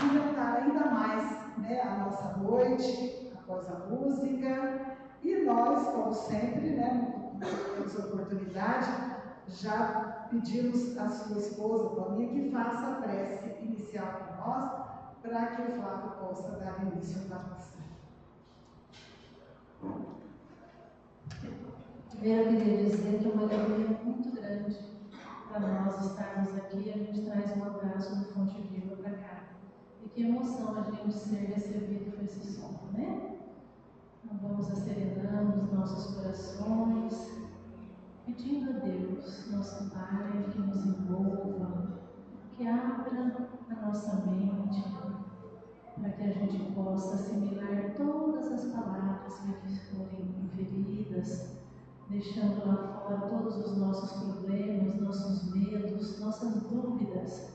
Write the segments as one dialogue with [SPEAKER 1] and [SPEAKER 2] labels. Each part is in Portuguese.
[SPEAKER 1] abrilhantar ainda mais, né, a nossa noite, após a música. E nós, como sempre, né, temos a oportunidade, já pedimos à sua esposa, Toninha, que faça a prece inicial para nós, para que o Flávio possa dar início à missa.
[SPEAKER 2] Primeiro, eu queria dizer que é uma alegria muito grande para nós estarmos aqui. A gente traz um abraço do Fonte Viva para cá. E que emoção a gente ser recebido com esse som, né? Então vamos acerenando os nossos corações, pedindo a Deus, nosso Pai, que nos envolva, que abra a nossa mente, para que a gente possa assimilar todas as palavras que forem inferidas, deixando lá fora todos os nossos problemas, nossos medos, nossas dúvidas,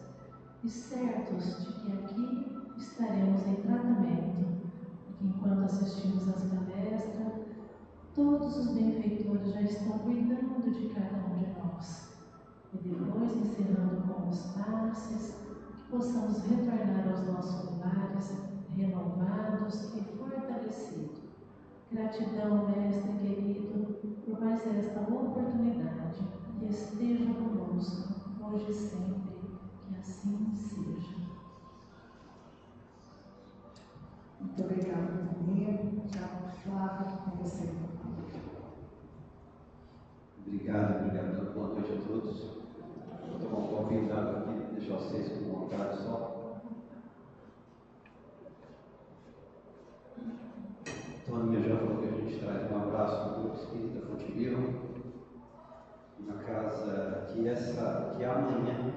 [SPEAKER 2] e certos de que aqui estaremos em tratamento, porque enquanto assistimos às palestras, todos os benfeitores já estão cuidando de cada um de nós. E depois, encerrando com os passes, que possamos retornar aos nossos lares renovados e fortalecidos. Gratidão, Mestre querido, por mais esta oportunidade, e esteja conosco, hoje e sempre, que assim seja.
[SPEAKER 1] Muito obrigada, Toninha. Tchau, Flávio, com você.
[SPEAKER 3] Obrigado. Boa noite a todos. Vou tomar um pouquinho de água aqui, deixar vocês com vontade só. Toninha já falou que a gente traz um abraço do Grupo Espírita Fonte Viva, uma casa que amanhã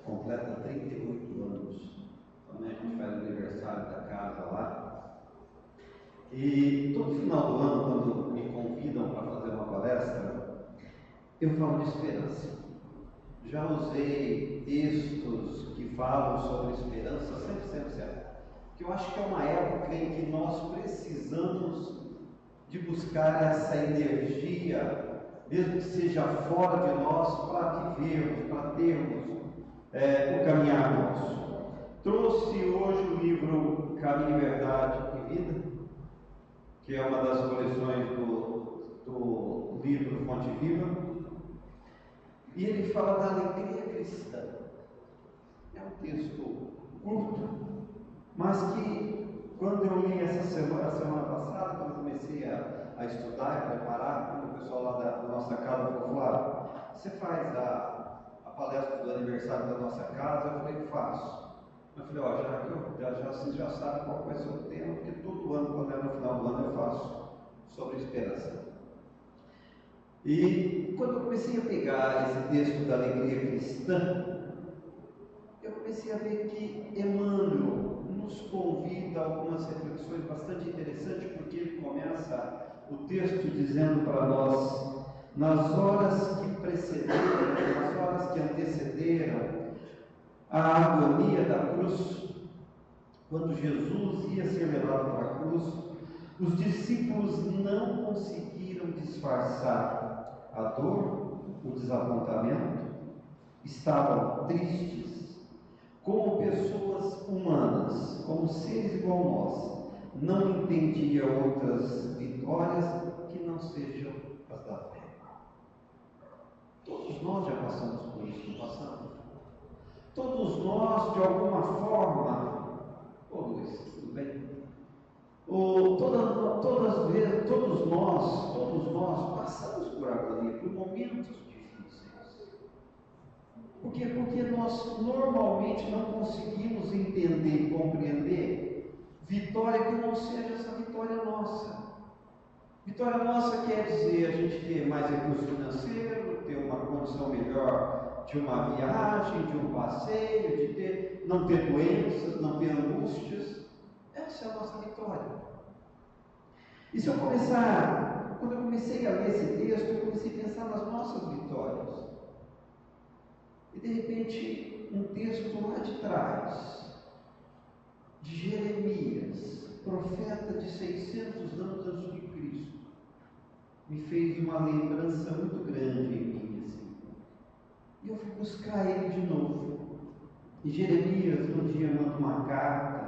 [SPEAKER 3] completa 38 anos. Amanhã a gente faz o aniversário da casa lá. E todo final do ano, quando me convidam para fazer uma palestra, eu falo de esperança. Já usei textos que falam sobre esperança, sempre. Que eu acho que é uma época em que nós precisamos de buscar essa energia, mesmo que seja fora de nós, para vivermos, para termos o caminhar nosso. Trouxe hoje o livro Caminho, Verdade e Vida, que é uma das coleções do livro Fonte Viva, e ele fala da alegria cristã. É um texto curto, mas que, quando eu li essa semana passada, quando eu comecei a estudar e preparar, quando o pessoal lá da nossa casa falou: Flávio, você faz a palestra do aniversário da nossa casa? Eu falei: faço. Eu falei: ó, vocês já sabem qual vai ser o tema, porque todo ano, quando é no final do ano, eu faço sobre esperança. E quando eu comecei a pegar esse texto da alegria cristã, eu comecei a ver que Emmanuel nos convida a algumas reflexões bastante interessantes, porque ele começa o texto dizendo para nós: nas horas que precederam, nas horas que antecederam a agonia da cruz, quando Jesus ia ser levado para a cruz, os discípulos não conseguiram disfarçar a dor, o desapontamento, estavam tristes, como pessoas humanas, como seres igual nós, não entendia outras vitórias que não sejam as da fé. Todos nós já passamos por isso, não passamos? Todos nós, de alguma forma, Luiz, tudo bem? Todos nós passamos por agonia, por momentos difíceis. Por quê? Porque nós normalmente não conseguimos entender e compreender vitória que não seja essa vitória nossa. Vitória nossa quer dizer a gente ter mais recurso financeiro, ter uma condição melhor de uma viagem, de um passeio, de não ter doenças, não ter angústias. Essa é a nossa vitória. E se eu quando eu comecei a ler esse texto, eu comecei a pensar nas nossas vitórias. E de repente, um texto lá de trás, de Jeremias, profeta de 600 anos antes de Cristo, me fez uma lembrança muito grande em mim, assim. E eu fui buscar ele de novo. E Jeremias um dia manda uma carta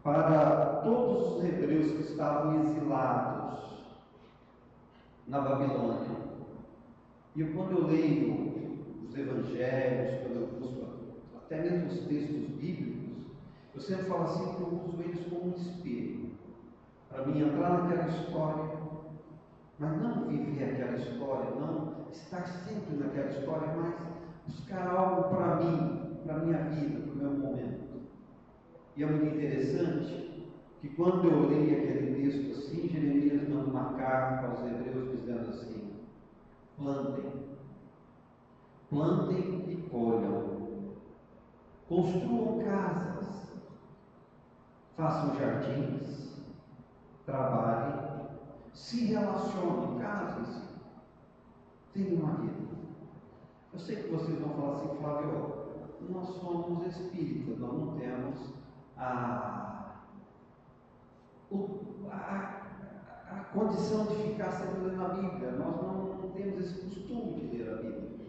[SPEAKER 3] para todos os hebreus que estavam exilados na Babilônia. E quando eu leio os evangelhos, quando eu busco até mesmo os textos bíblicos, eu sempre falo assim que eu uso eles como um espelho, para mim entrar naquela história, mas não viver aquela história, não estar sempre naquela história, mas buscar algo para mim, para a minha vida, para o meu momento. E é muito interessante que quando eu leio aquele texto assim, Jeremias manda uma carta aos hebreus dizendo assim: plantem e colham, construam casas, façam jardins, trabalhem, se relacionem, casem-se, tenham uma vida. Eu sei que vocês vão falar assim, Flávio, nós somos espíritas, nós não temos a condição de ficar sempre lendo a Bíblia, nós não temos esse costume de ler a Bíblia.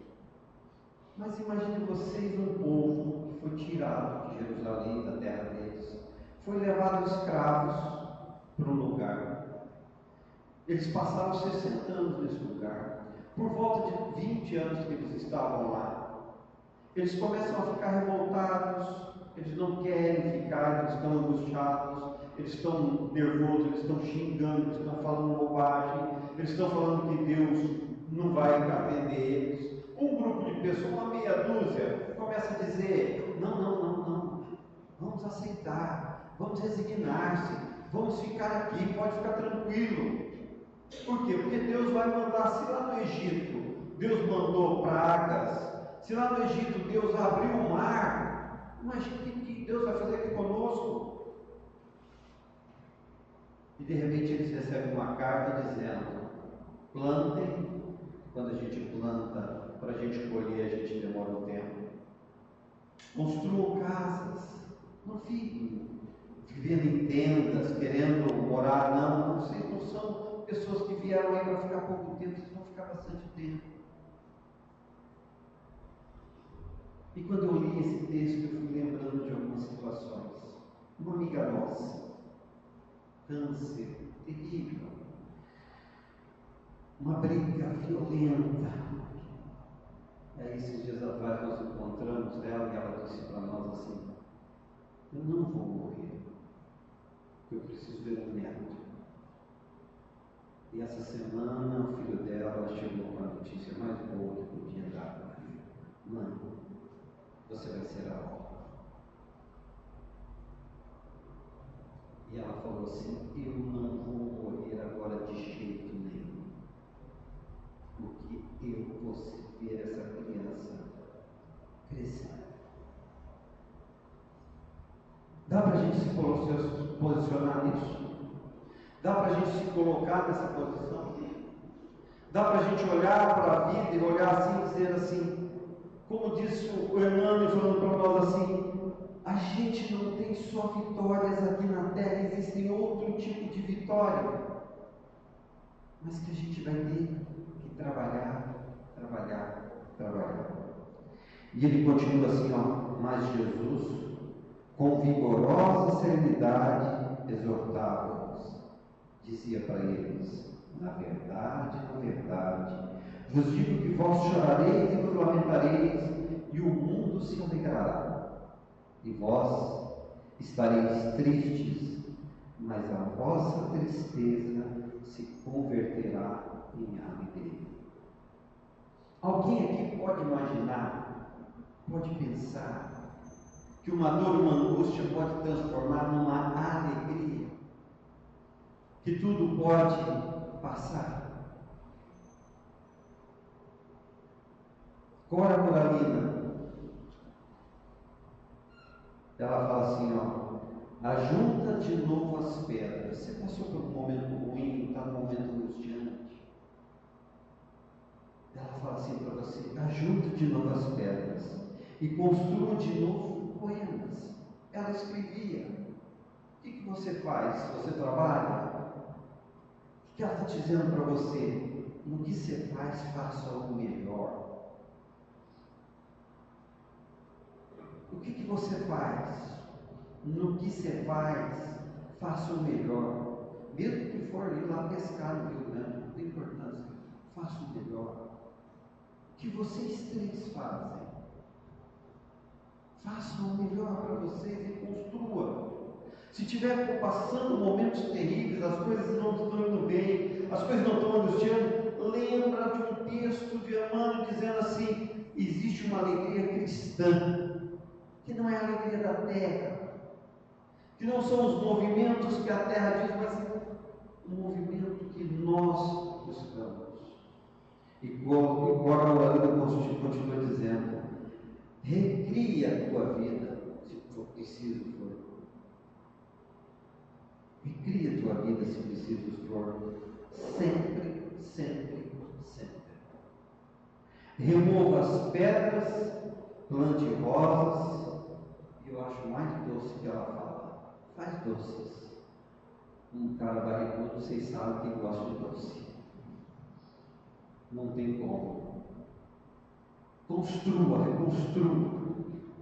[SPEAKER 3] Mas imagine vocês um povo que foi tirado de Jerusalém, da terra deles, foi levado escravos para um lugar. Eles passaram 60 anos nesse lugar. Por volta de 20 anos que eles estavam lá, eles começam a ficar revoltados, eles não querem ficar, eles estão angustiados, eles estão nervosos, eles estão xingando, eles estão falando bobagem, eles estão falando que Deus não vai atender eles. Um grupo de pessoas, uma meia dúzia, começa a dizer: não, vamos aceitar, vamos resignar-se, vamos ficar aqui, pode ficar tranquilo. Por quê? Porque Deus vai mandar, se lá no Egito Deus mandou pragas, se lá no Egito Deus abriu o mar, imagina o que Deus vai fazer aqui conosco. E de repente eles recebem uma carta dizendo: plantem. Quando a gente planta, para a gente colher, a gente demora um tempo. Construam casas, não fiquem vivendo em tendas, querendo morar, não. Vocês não são pessoas que vieram aí para ficar pouco tempo, vocês vão ficar bastante tempo. E quando eu li esse texto, eu fui lembrando de algumas situações. Uma amiga nossa, câncer terrível, uma briga violenta. Aí, esses dias atrás, nós encontramos ela e ela disse para nós assim: eu não vou morrer, eu preciso ver um neto. E essa semana o filho dela chegou com a notícia mais boa que podia dar para o filho: mãe, você vai ser a avó. E ela falou assim: eu não vou morrer agora de jeito nenhum, porque eu vou ver essa criança crescer. Dá para a gente se posicionar nisso? Dá para a gente se colocar nessa posição? Dá para a gente olhar para a vida e olhar assim e dizer assim, como disse o Hernani falando para nós assim: a gente não tem só vitórias aqui na terra, existem outro tipo de vitória, mas que a gente vai ter que trabalhar. E ele continua assim, mas Jesus, com vigorosa serenidade, exortava-os, dizia para eles: na verdade, vos digo que vós chorareis e vos lamentareis, e o mundo se alegrará, e vós estareis tristes, mas a vossa tristeza se converterá em alegria. Alguém aqui pode imaginar, pode pensar que uma dor, uma angústia pode transformar numa alegria? Que tudo pode passar? Cora Coralina, ela fala assim, ajunta de novo as pedras. Você passou por um momento ruim, está num momento angustiante. Ela fala assim para você: ajunta de novo as pedras e construa de novo poemas. Ela escrevia. O que você faz? Você trabalha? O que ela está dizendo para você? No que você faz, faça algo melhor. O O que você faz? No que você faz, faça o melhor. Mesmo que for ir lá pescar no Rio Grande, não tem importância. Faça o melhor. O que vocês três fazem? Façam o melhor para vocês e construam. Se estiver passando momentos terríveis, as coisas não estão indo bem, as coisas não estão angustiando, lembra de um texto de Emmanuel dizendo assim: existe uma alegria cristã, que não é a alegria da terra, que não são os movimentos que a terra diz, mas o movimento que nós buscamos. E Córdoba continua dizendo: recria a tua vida, se for preciso for. Recria a tua vida, se preciso for. Sempre, sempre, sempre. Remova as pedras, plante rosas. E eu acho mais doce que ela fala: faz doces. Um cara barrigudo, vocês sabem que gosta de doce. Não tem como. Construa, reconstrua.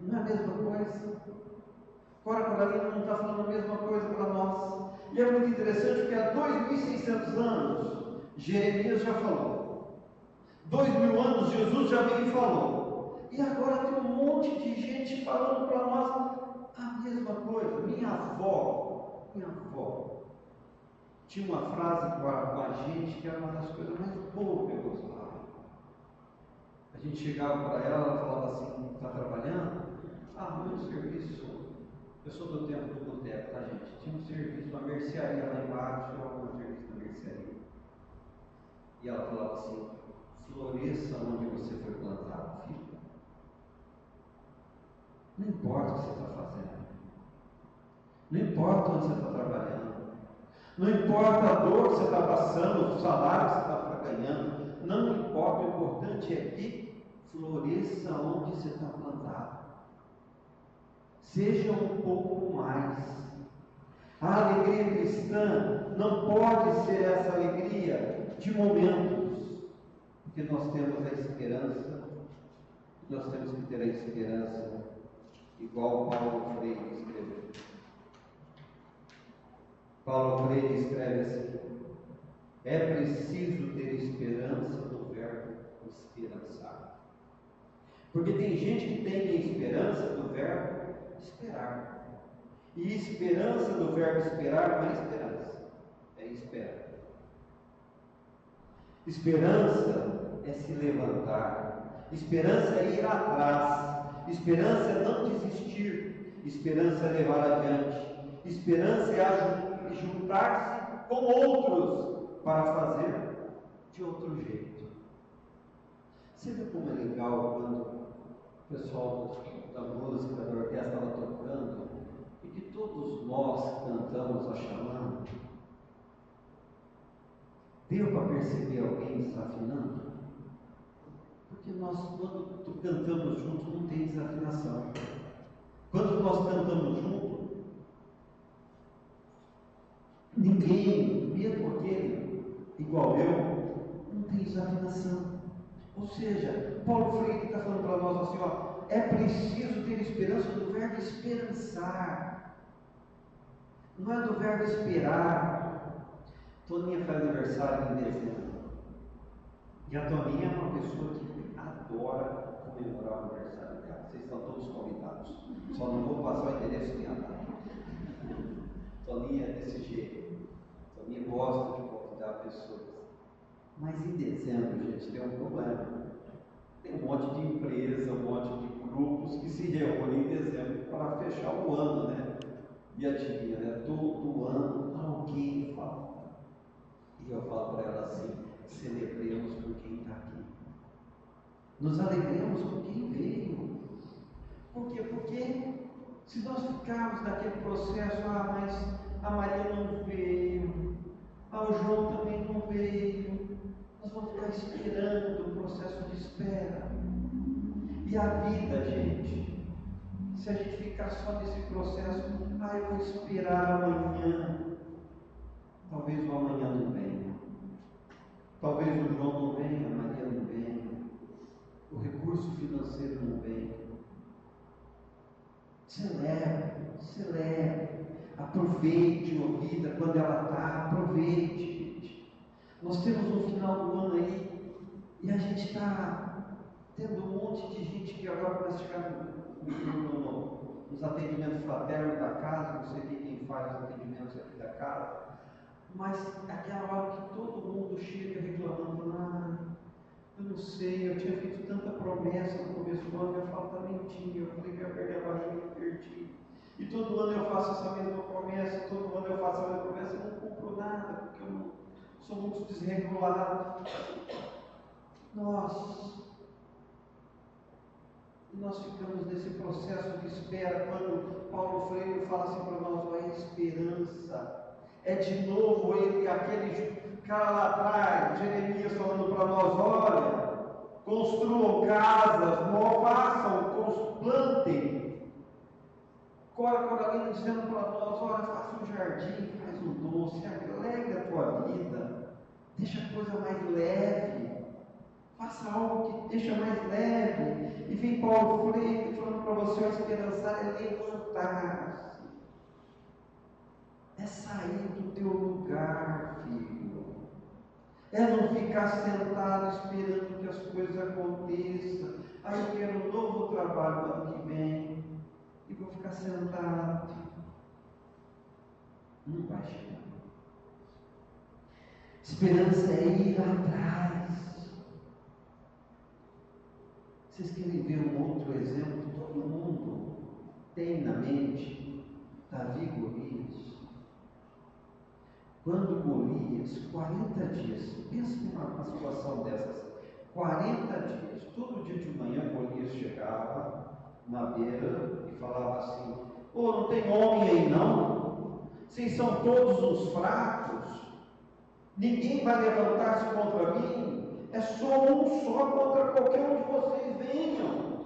[SPEAKER 3] Não é a mesma coisa? Cora Coralina não está falando a mesma coisa para nós. E é muito interessante porque há 2.600 anos Jeremias já falou. 2.000 anos Jesus já veio e falou. E agora tem um monte de gente falando para nós a mesma coisa. Minha avó tinha uma frase com a gente que era uma das coisas mais boas que eu gostava. A gente chegava para ela, ela falava assim: está trabalhando? Ah, muito serviço. Eu sou do tempo do boteco, tá, gente? Tinha um serviço, uma mercearia lá embaixo, eu arrumava um serviço na mercearia. E ela falava assim: floresça onde você foi plantado, filho. Não importa o que você está fazendo. Não importa onde você está trabalhando. Não importa a dor que você está passando, o salário que você está ganhando. Não importa, o importante é que floresça onde você está plantado. Seja um pouco mais. A alegria cristã não pode ser essa alegria de momentos, porque nós temos a esperança, nós temos que ter a esperança, igual Paulo Freire escreveu. Paulo Freire escreve assim: é preciso ter esperança do verbo esperançar. Porque tem gente que tem a esperança do verbo esperar. E esperança do verbo esperar não é esperança, é espera. Esperança é se levantar. Esperança é ir atrás. Esperança é não desistir. Esperança é levar adiante. Esperança é juntar-se com outros para fazer de outro jeito. Você vê como é legal quando o pessoal da música, da orquestra estava tocando e que todos nós cantamos a chamando? Deu para perceber alguém desafinando? Porque nós, quando cantamos juntos, não tem desafinação. Quando nós cantamos juntos, ninguém, mesmo aquele igual eu, não tem desafinação. Ou seja, Paulo Freire está falando para nós assim: ó, é preciso ter esperança do verbo esperançar, não é do verbo esperar. Toninha faz aniversário em dezembro, e a Toninha é uma pessoa que adora comemorar o aniversário dela. Vocês estão todos convidados, só não vou passar o endereço nem a data. Toninha é desse jeito. Toninha gosta de convidar pessoas. Mas em dezembro, gente, tem um problema. Tem um monte de empresa, um monte de grupos que se reúnem em dezembro para fechar o ano, né? E adivinha, né? Todo ano alguém falta. E eu falo para ela assim: celebremos por quem está aqui. Nos alegremos por quem veio. Por quê? Porque se nós ficarmos naquele processo: ah, mas a Maria não veio, o João também não veio, nós vamos ficar esperando o processo de espera. E a vida, gente, se a gente ficar só nesse processo: ah, eu vou esperar amanhã, talvez o amanhã não venha, talvez o João não venha, a Maria não venha, o recurso financeiro não venha. Celebre. Aproveite a vida quando ela está. Aproveite, gente. Nós temos um final do ano aí e a gente está tendo um monte de gente que agora começa a chegar nos atendimentos fraternos da casa. Não sei quem faz os atendimentos aqui da casa, mas aquela hora que todo mundo chega reclamando: eu não sei, eu tinha feito tanta promessa no começo do ano, eu falo, também tinha, eu falei que eu ia perder a barriga, eu perdi. E todo ano eu faço essa mesma promessa, todo ano eu faço a mesma promessa, eu não cumpro nada, porque eu não sou muito desregulado. Nós ficamos nesse processo de espera, quando Paulo Freire fala assim para nós: a esperança. É de novo aquele cara lá atrás, Jeremias, falando para nós: olha, construam casas, façam, plantem. Cora Coralina dizendo para nós: olha, faça um jardim, faz um doce, alegra a tua vida, deixa a coisa mais leve, faça algo que deixa mais leve. E vem Paulo Freire falando para você: a esperança é levantar-se. É sair do teu lugar, filho. É não ficar sentado esperando que as coisas aconteçam. Eu quero um novo trabalho ano que vem e vou ficar sentado. Não vai chegar. Esperança é ir atrás. Vocês querem ver um outro exemplo? Todo mundo tem na mente Davi e Golias. Quando Golias, 40 dias, pensa numa situação dessas, 40 dias, todo dia de manhã Golias chegava na beira e falava assim: não tem homem aí não? Vocês são todos uns fracos? Ninguém vai levantar-se contra mim? É só um só contra qualquer um de vocês, venham.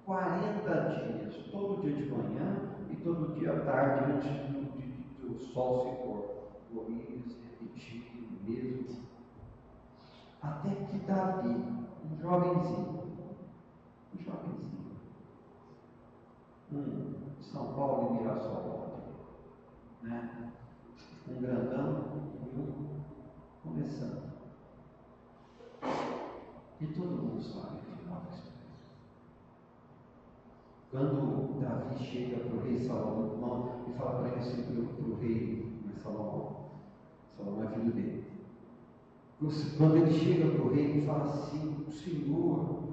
[SPEAKER 3] 40 dias, todo dia de manhã e todo dia à tarde, antes do sol se pôr. Golias repetindo mesmo, até que Davi, um jovenzinho, São Paulo e Mirassol, né? Um grandão e um começando. E todo mundo sabe o final da história. Quando Davi chega para o rei Salomão e fala para ele assim, para o rei Salomão é filho dele. Quando ele chega para o rei e fala assim: o Senhor,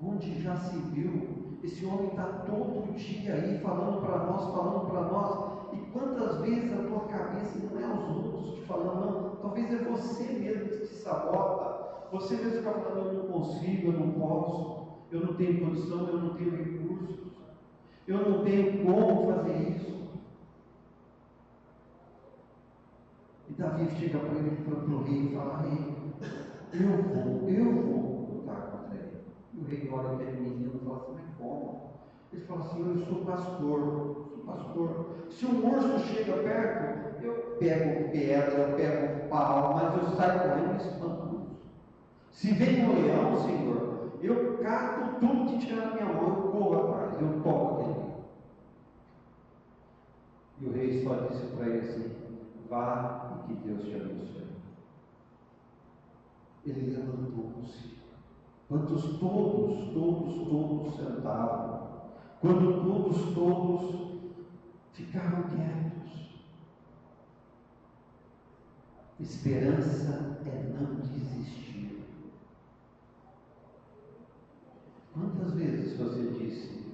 [SPEAKER 3] onde já se viu? Esse homem está todo dia aí falando para nós, e quantas vezes a tua cabeça não é os outros te falando, não, talvez é você mesmo que te sabota, você mesmo fica falando: eu não consigo, eu não posso, eu não tenho condição, eu não tenho recursos, eu não tenho como fazer isso. E Davi chega para ele, para o rei, e fala: rei, eu vou lutar contra ele. E o rei olha aquele menino e fala assim: mas como? Ele fala assim: eu sou pastor. Se um urso chega perto, eu pego pedra, eu pego pau, mas eu saio correndo e espanto o urso. Se vem um leão, Senhor, eu cato tudo que tiver na minha mão, eu corro atrás, eu toco aquele. E o rei só disse para ele assim: vá e que Deus te abençoe. Ele levantou-se. Quantos todos sentavam. Quando todos ficaram quietos. Esperança é não desistir. Quantas vezes você disse: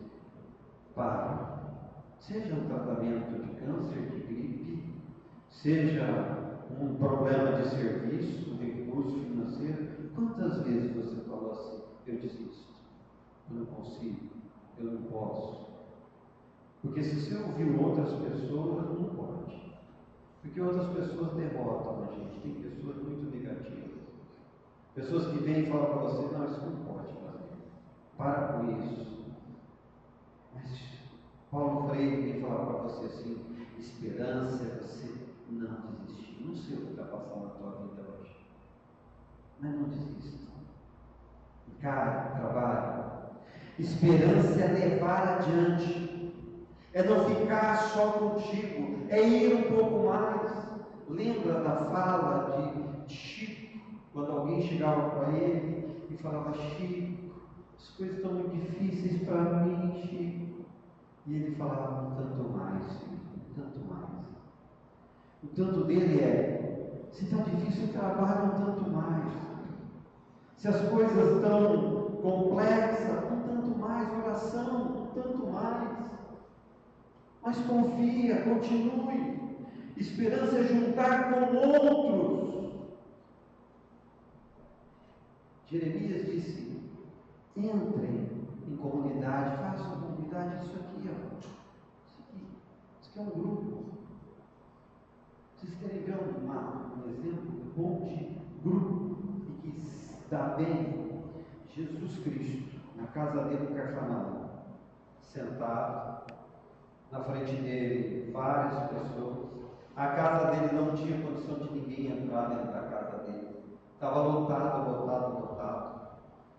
[SPEAKER 3] para, seja um tratamento de câncer, de gripe, seja um problema de serviço, um recurso financeiro, quantas vezes você falou assim: eu desisto, eu não consigo, eu não posso? Porque se você ouviu outras pessoas, não pode. Porque outras pessoas derrotam a gente. Tem pessoas muito negativas. Pessoas que vêm e falam para você: não, isso não pode fazer. Para com isso. Mas Paulo Freire vem falar para você assim: esperança é você não desistir. Não sei o que está passando na tua vida hoje, mas não desista. Encare, trabalhe. Esperança é levar adiante. é não ficar só contigo, é ir um pouco mais. Lembra da fala de Chico, quando alguém chegava para ele e falava: Chico, as coisas estão muito difíceis para mim, Chico. E ele falava: um tanto mais, filho, um tanto mais. O tanto dele é: se está difícil o trabalho, um tanto mais. Se as coisas estão complexas, um tanto mais. Oração, um tanto mais. Mas confia, continue. Esperança é juntar com outros. Jeremias disse: entrem em comunidade, façam comunidade. Isso aqui, ó. Isso aqui é um grupo. Vocês querem ver um exemplo bom de grupo e que dá bem? Jesus Cristo, na casa dele em Cafarnaum, sentado, na frente dele várias pessoas. A casa dele não tinha condição de ninguém entrar dentro da casa dele. Estava lotado.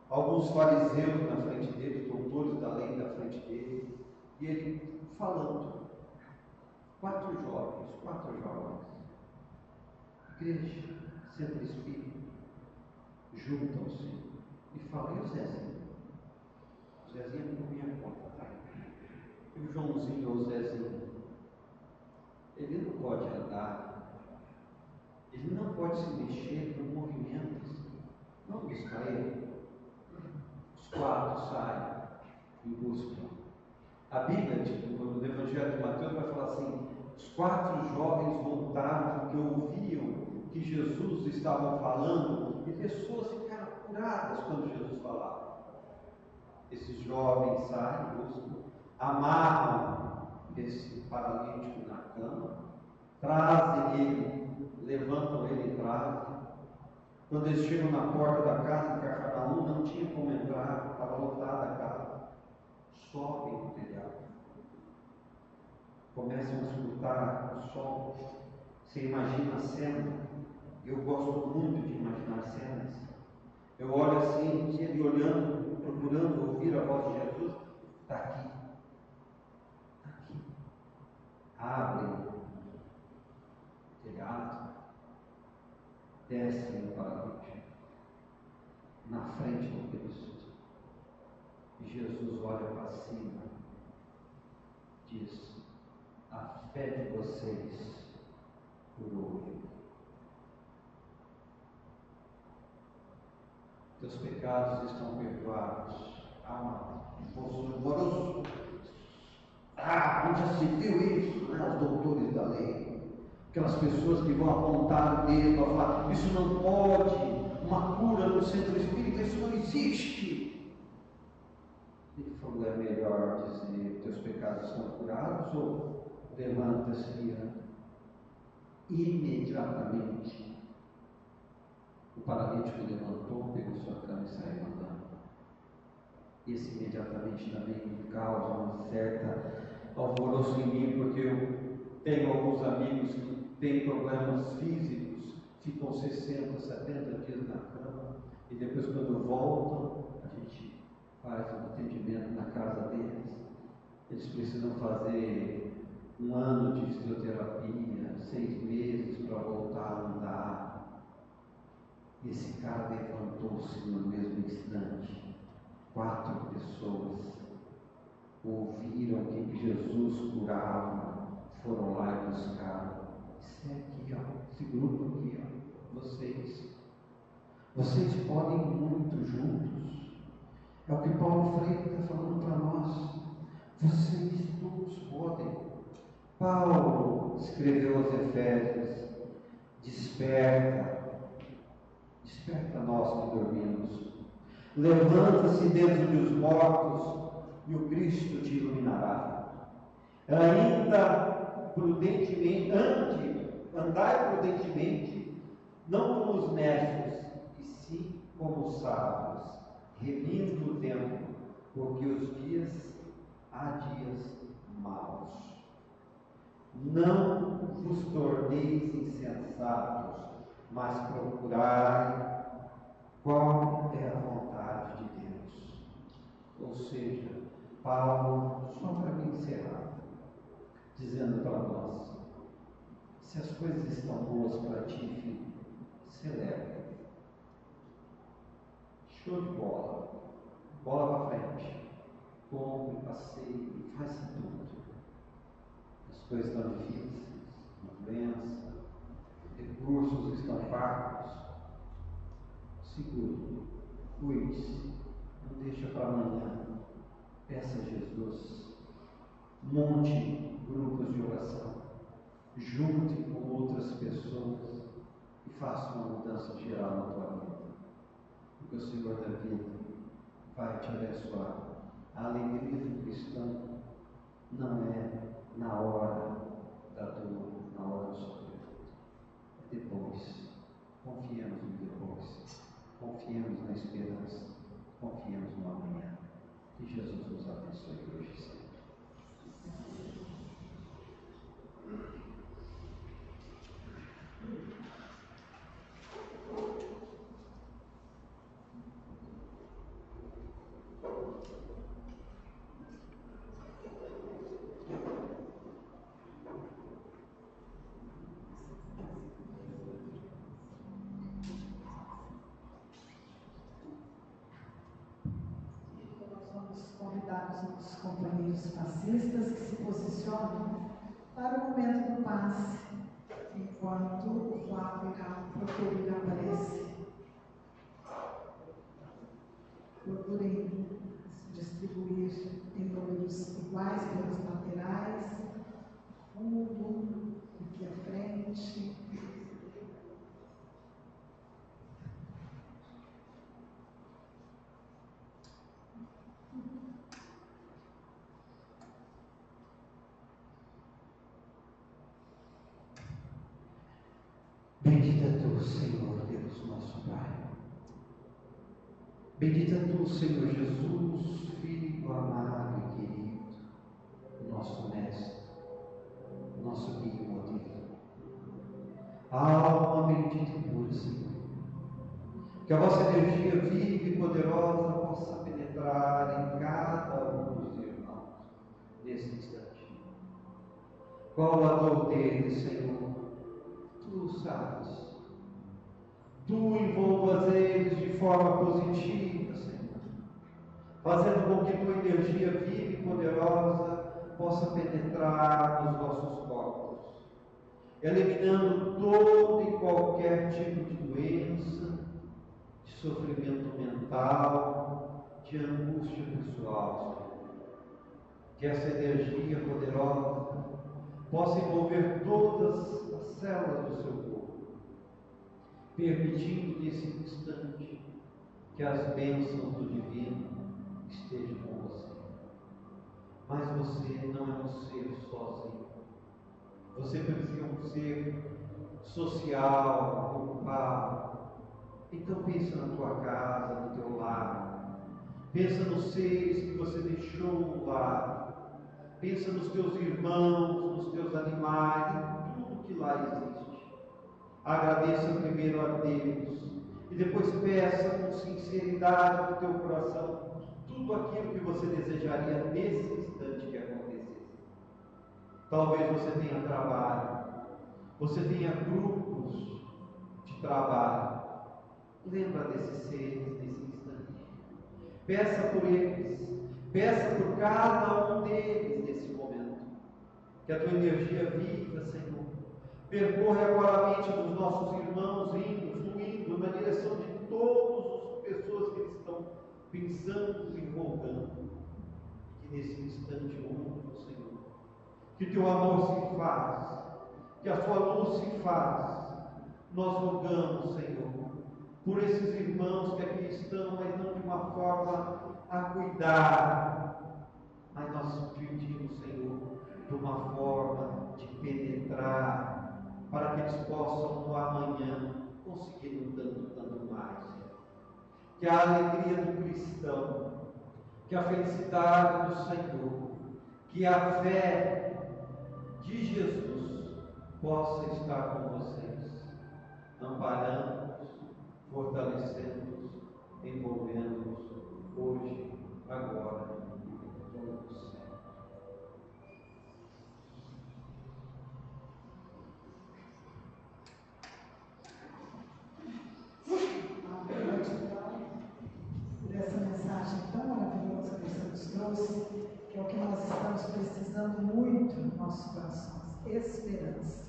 [SPEAKER 3] Alguns fariseus na frente dele, doutores da lei na frente dele, e ele falando. Quatro jovens. Igreja, centro espírita, juntam-se e falam: e o Zezinho? O Zezinho não comia conta, tá? E o Joãozinho ou o Zezinho? Ele não pode andar, ele não pode se mexer no movimento. Não busca ele. Os quatro saem e buscam. A Bíblia, no Evangelho de Mateus, vai falar assim: os quatro jovens voltaram porque ouviam que Jesus estava falando e pessoas ficaram curadas quando Jesus falava. Esses jovens saem, buscam, amarram esse paralítico na cama, trazem ele, levantam ele e trazem. Quando eles chegam na porta da casa, em Cafarnaum, não tinha como entrar, estava lotada a casa. Sobem no telhado. Começam a escutar o som. Você imagina a cena. Eu gosto muito de imaginar cenas. Eu olho assim, ele olhando, procurando ouvir a voz de Jesus. Está aqui. Está aqui. Abrem o telhado. Descem para a noite. Na frente do Cristo. E Jesus olha para cima. Diz: a fé de vocês curou ele. Teus pecados estão perdoados. Moroso. Onde já se viu isso, né? Os doutores da lei. Aquelas pessoas que vão apontar o dedo para falar: isso não pode, uma cura no centro espírita, isso não existe. Ele falou: é melhor dizer: teus pecados estão curados, ou levanta-se e anda. Imediatamente o paralítico levantou, pegou sua cama e saiu andando. Esse imediatamente também me causa uma certa alvoroço em mim, porque eu tenho alguns amigos que têm problemas físicos, ficam 60, 70 dias na cama, e depois, quando voltam, a gente faz um atendimento na casa deles. Eles precisam fazer 1 ano de fisioterapia, 6 meses para voltar a andar. Esse cara levantou-se no mesmo instante. 4 pessoas ouviram que Jesus curava, foram lá e buscaram. Isso é aqui, ó, esse grupo aqui, ó, vocês podem ir muito juntos. É o que Paulo Freire está falando para nós. Vocês todos podem. Paulo escreveu aos Efésios: desperta nós que dormimos, levanta-se dentre os mortos e o Cristo te iluminará. Ainda prudentemente, andai prudentemente, não como os necios, e sim como os sábios, revindo o tempo, porque há dias maus. Não vos torneis insensatos, mas procurai qual é a vontade de Deus. Ou seja, Paulo, só para me encerrar, Se as coisas estão boas para ti, filho, celebra. Show de bola. Bola para frente. Compre, passeie, faça tudo. As coisas estão difíceis, uma doença, recursos estão pagos. Segure, cuide-se, não deixa para amanhã. Peça a Jesus. Monte grupos de oração. Junte com outras pessoas e faça uma mudança geral na tua vida. Porque o Senhor da vida vai te abençoar. A alegria do cristão não é na hora da dor, na hora do sofrimento. É depois. Confiemos no depois. Confiemos na esperança. Confiemos no amanhã. Que Jesus nos abençoe hoje e sempre.
[SPEAKER 1] Convidar os nossos companheiros passistas que se posicionem para o momento do passe, enquanto o Flávio irá proferir a prece. Procurem se distribuir em números iguais pelas laterais, fundo, aqui à frente.
[SPEAKER 3] Bendita tu, Senhor Deus, nosso Pai. Bendita tu, Senhor Jesus, Filho amado e querido, nosso Mestre, nosso guia e modelo. Alma bendita e pura, Senhor. Que a vossa energia viva e poderosa possa penetrar em cada um dos irmãos nesse instante. Qual a dor deles, Senhor? Tu sabes. Tu envolvas eles de forma positiva, Senhor, fazendo com que tua energia viva e poderosa possa penetrar nos nossos corpos, eliminando todo e qualquer tipo de doença, de sofrimento mental, de angústia pessoal, Senhor. Que essa energia poderosa possa envolver todas as células do seu corpo, permitindo nesse instante que as bênçãos do divino estejam com você. Mas você não é um ser sozinho. Você precisa ser um ser social, ocupado. Então pensa na tua casa, no teu lar. Pensa nos seres que você deixou no lar. Pensa nos teus irmãos, nos teus animais, em tudo que lá existe. Agradeça primeiro a Deus e depois peça com sinceridade no teu coração tudo aquilo que você desejaria nesse instante que acontecesse. Talvez você tenha trabalho, você tenha grupos de trabalho. Lembra desses seres nesse instante. Peça por eles. Peça por cada um deles nesse momento. Que a tua energia viva, Senhor, percorra agora a mente dos nossos irmãos, fluindo na direção de todas as pessoas que eles estão pensando e rogando. Que nesse instante único, Senhor, que teu amor se faz, que a sua luz se faz. Nós rogamos, Senhor, por esses irmãos que aqui estão, mas não de uma forma a cuidar, mas nós pedimos, Senhor, de uma forma de penetrar, para que eles possam no amanhã conseguir lutando mais, Senhor. Que a alegria do cristão, que a felicidade do Senhor, que a fé de Jesus possa estar com vocês, amparando-os, fortalecendo-os, envolvendo-os hoje, agora e por todos sempre.
[SPEAKER 1] nossos corações. Esperança.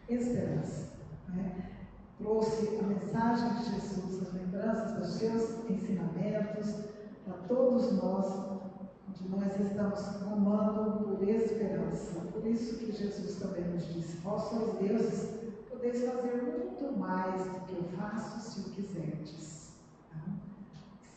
[SPEAKER 1] Esperança. Né? Trouxe a mensagem de Jesus, as lembranças dos seus ensinamentos para todos nós, onde nós estamos clamando por esperança. Por isso que Jesus também nos disse: vós sois deuses, podeis fazer muito mais do que eu faço se o quiserdes. Tá?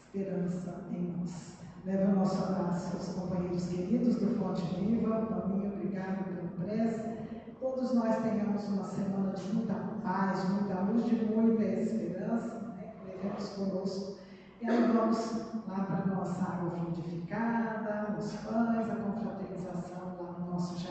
[SPEAKER 1] Esperança em nós. Leva o nosso abraço aos companheiros queridos do Fonte Viva. Paulinho, obrigado pelo prece. Todos nós tenhamos uma semana de muita paz, de muita luz, de muita esperança, né? Levemos conosco. E aí vamos lá para a nossa água fluidificada, os pães, a confraternização lá no nosso jardim.